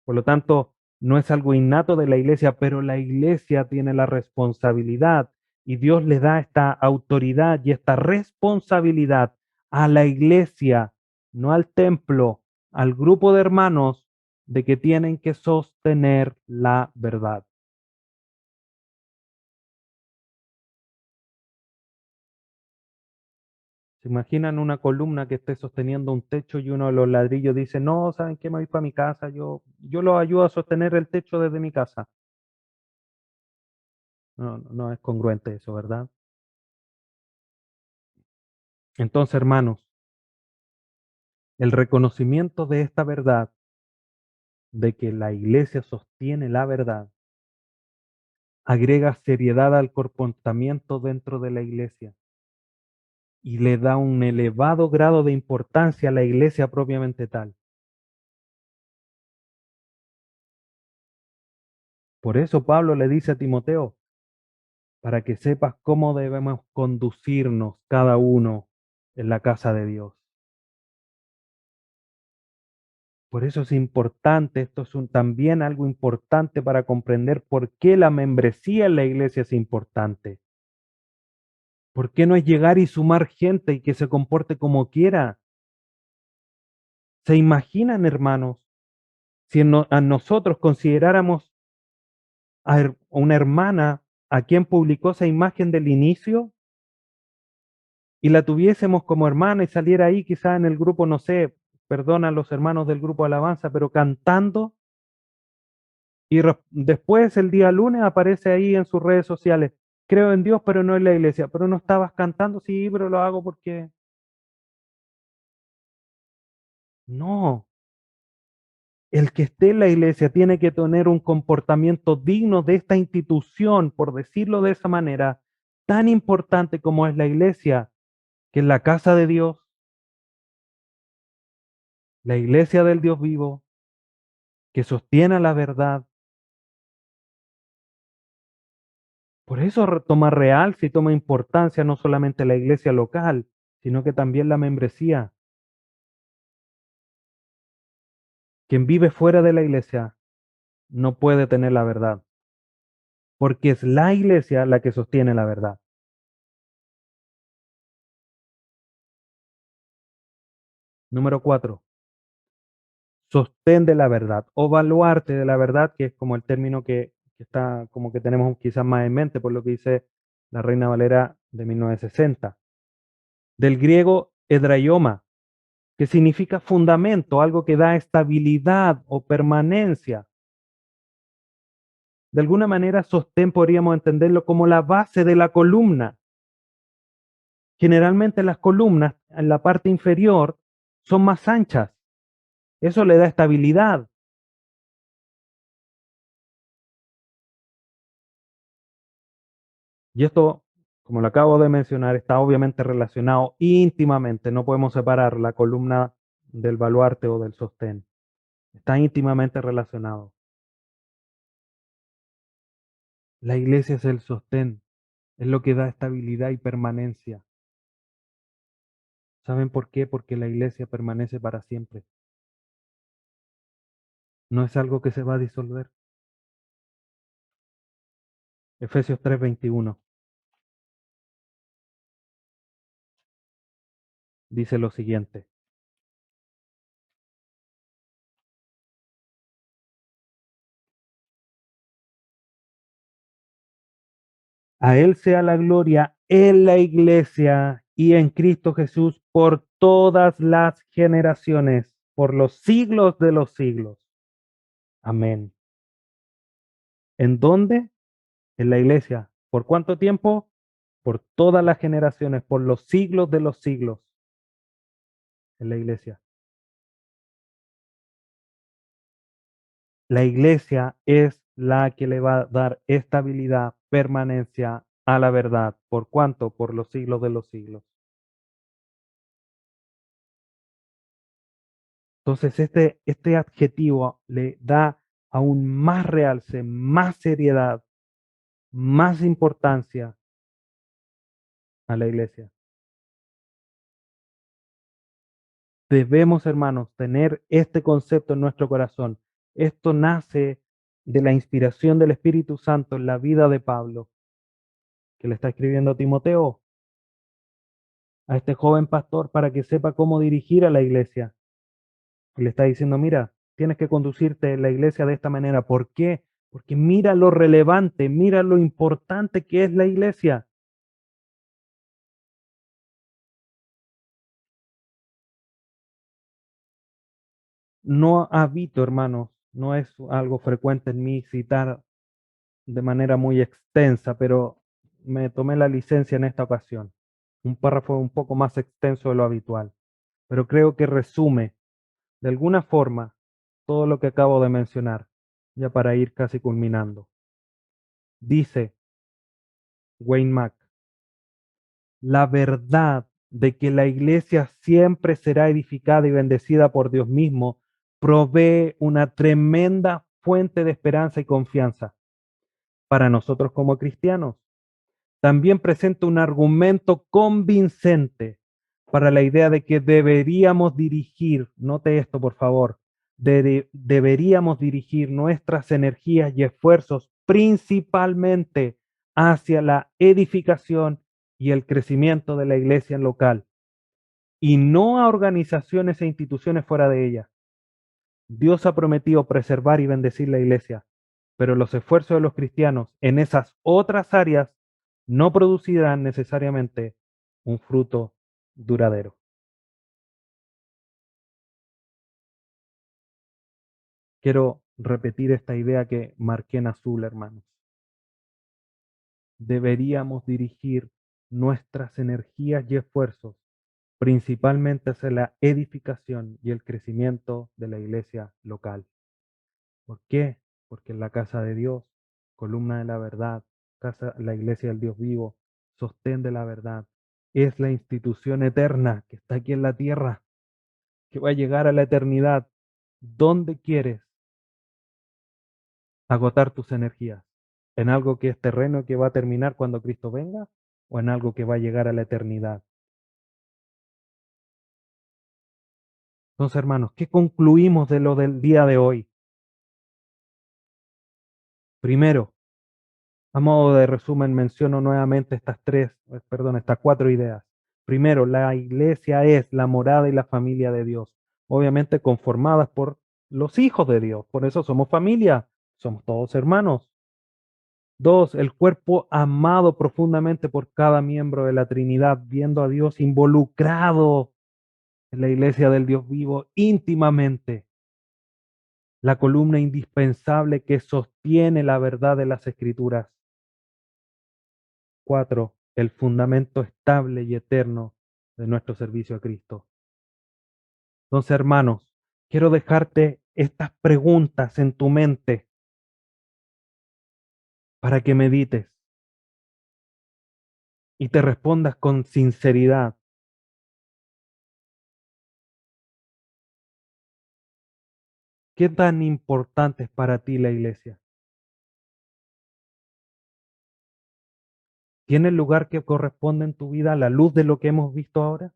Por lo tanto, no es algo innato de la iglesia, pero la iglesia tiene la responsabilidad y Dios le da esta autoridad y esta responsabilidad a la iglesia, no al templo, al grupo de hermanos, de que tienen que sostener la verdad. ¿Se imaginan una columna que esté sosteniendo un techo y uno de los ladrillos dice, no, ¿saben qué? Me voy para mi casa, yo los ayudo a sostener el techo desde mi casa? No, no es congruente eso, ¿verdad? Entonces, hermanos, el reconocimiento de esta verdad, de que la iglesia sostiene la verdad, agrega seriedad al comportamiento dentro de la iglesia y le da un elevado grado de importancia a la iglesia propiamente tal. Por eso Pablo le dice a Timoteo, para que sepas cómo debemos conducirnos cada uno en la casa de Dios. Por eso es importante, esto es también algo importante para comprender por qué la membresía en la iglesia es importante. ¿Por qué no es llegar y sumar gente y que se comporte como quiera? ¿Se imaginan, hermanos, si a nosotros consideráramos a una hermana a quien publicó esa imagen del inicio y la tuviésemos como hermana y saliera ahí quizá en el grupo, no sé, perdona a los hermanos del grupo Alabanza, pero cantando y después el día lunes aparece ahí en sus redes sociales, creo en Dios, pero no en la iglesia, pero no estabas cantando, sí, pero lo hago porque no. El que esté en la iglesia tiene que tener un comportamiento digno de esta institución, por decirlo de esa manera, tan importante como es la iglesia, que es la casa de Dios, la iglesia del Dios vivo, que sostiene la verdad. Por eso toma realce y toma importancia no solamente la iglesia local, sino que también la membresía. Quien vive fuera de la iglesia no puede tener la verdad, porque es la iglesia la que sostiene la verdad. Número 4. Sostén de la verdad o baluarte de la verdad, que es como el término que está como que tenemos quizás más en mente por lo que dice la Reina Valera de 1960. Del griego edraioma, que significa fundamento, algo que da estabilidad o permanencia. De alguna manera, sostén podríamos entenderlo como la base de la columna. Generalmente las columnas en la parte inferior son más anchas. Eso le da estabilidad. Y esto, como lo acabo de mencionar, está obviamente relacionado íntimamente. No podemos separar la columna del baluarte o del sostén. Está íntimamente relacionado. La iglesia es el sostén, es lo que da estabilidad y permanencia. ¿Saben por qué? Porque la iglesia permanece para siempre. no es algo que se va a disolver. Efesios 3:21 dice lo siguiente: a Él sea la gloria en la iglesia y en Cristo Jesús por todas las generaciones, por los siglos de los siglos. Amén. ¿En dónde? En la iglesia. ¿Por cuánto tiempo? Por todas las generaciones, por los siglos de los siglos, en la iglesia. La iglesia es la que le va a dar estabilidad, permanencia a la verdad. ¿Por cuánto? Por los siglos de los siglos. Entonces, este adjetivo le da aún más realce, más seriedad, más importancia a la iglesia. Debemos, hermanos, tener este concepto en nuestro corazón. Esto nace de la inspiración del Espíritu Santo en la vida de Pablo, que le está escribiendo a Timoteo, a este joven pastor, para que sepa cómo dirigir a la iglesia. Y le está diciendo, mira, tienes que conducirte en la iglesia de esta manera. ¿Por qué? Porque mira lo relevante, mira lo importante que es la iglesia. No habito, hermanos, no es algo frecuente en mí citar de manera muy extensa, pero me tomé la licencia en esta ocasión. Un párrafo un poco más extenso de lo habitual, pero creo que resume de alguna forma todo lo que acabo de mencionar, ya para ir casi culminando. Dice Wayne Mack, la verdad de que la iglesia siempre será edificada y bendecida por Dios mismo provee una tremenda fuente de esperanza y confianza para nosotros como cristianos. También presenta un argumento convincente para la idea de que deberíamos dirigir, note esto por favor, deberíamos dirigir nuestras energías y esfuerzos principalmente hacia la edificación y el crecimiento de la iglesia local y no a organizaciones e instituciones fuera de ella. Dios ha prometido preservar y bendecir la iglesia, pero los esfuerzos de los cristianos en esas otras áreas no producirán necesariamente un fruto duradero. Quiero repetir esta idea que marqué en azul, hermanos. Deberíamos dirigir nuestras energías y esfuerzos principalmente hacia la edificación y el crecimiento de la iglesia local. ¿Por qué? Porque en la casa de Dios, columna de la verdad, la iglesia del Dios vivo, sostén de la verdad, es la institución eterna que está aquí en la tierra, que va a llegar a la eternidad. ¿Dónde quieres agotar tus energías? ¿En algo que es terreno que va a terminar cuando Cristo venga? ¿O en algo que va a llegar a la eternidad? Entonces, hermanos, ¿qué concluimos de lo del día de hoy? Primero, a modo de resumen, menciono nuevamente estas cuatro ideas. Primero, la iglesia es la morada y la familia de Dios, obviamente conformadas por los hijos de Dios, por eso somos familia, somos todos hermanos. Dos, el cuerpo amado profundamente por cada miembro de la Trinidad, viendo a Dios involucrado en la iglesia del Dios vivo íntimamente, la columna indispensable que sostiene la verdad de las Escrituras. Cuatro, el fundamento estable y eterno de nuestro servicio a Cristo. Entonces, hermanos, quiero dejarte estas preguntas en tu mente para que medites y te respondas con sinceridad. ¿Qué tan importante es para ti la iglesia? ¿Tiene el lugar que corresponde en tu vida a la luz de lo que hemos visto ahora?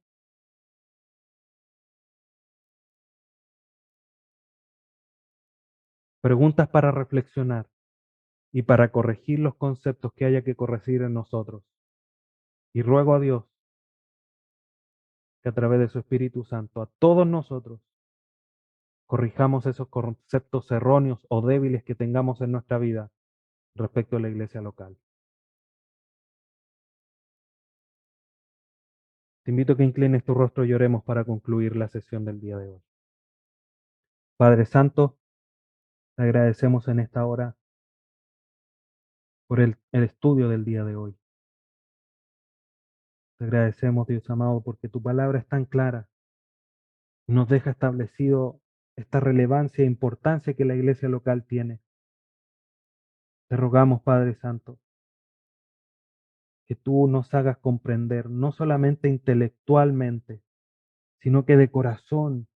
preguntas para reflexionar y para corregir los conceptos que haya que corregir en nosotros. Y ruego a Dios que a través de su Espíritu Santo a todos nosotros corrijamos esos conceptos erróneos o débiles que tengamos en nuestra vida respecto a la iglesia local. Te invito a que inclines tu rostro y oremos para concluir la sesión del día de hoy. Padre Santo, te agradecemos en esta hora por el estudio del día de hoy. Te agradecemos, Dios amado, porque tu palabra es tan clara y nos deja establecido esta relevancia e importancia que la iglesia local tiene. Te rogamos, Padre Santo, que tú nos hagas comprender, no solamente intelectualmente, sino que de corazón,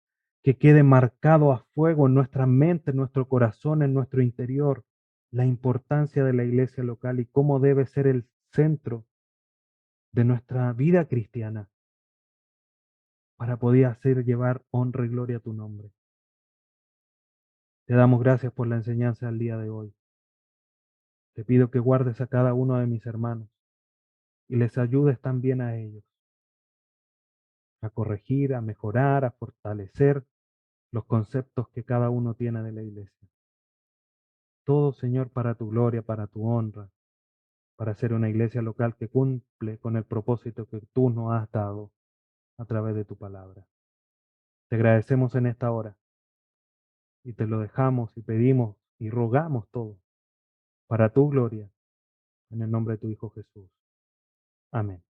que quede marcado a fuego en nuestra mente, en nuestro corazón, en nuestro interior, la importancia de la iglesia local y cómo debe ser el centro de nuestra vida cristiana para poder hacer llevar honra y gloria a tu nombre. Te damos gracias por la enseñanza del día de hoy. Te pido que guardes a cada uno de mis hermanos y les ayudes también a ellos a corregir, a mejorar, a fortalecer los conceptos que cada uno tiene de la iglesia. Todo, Señor, para tu gloria, para tu honra, para ser una iglesia local que cumple con el propósito que tú nos has dado a través de tu palabra. Te agradecemos en esta hora y te lo dejamos y pedimos y rogamos todo para tu gloria, en el nombre de tu Hijo Jesús. Amén.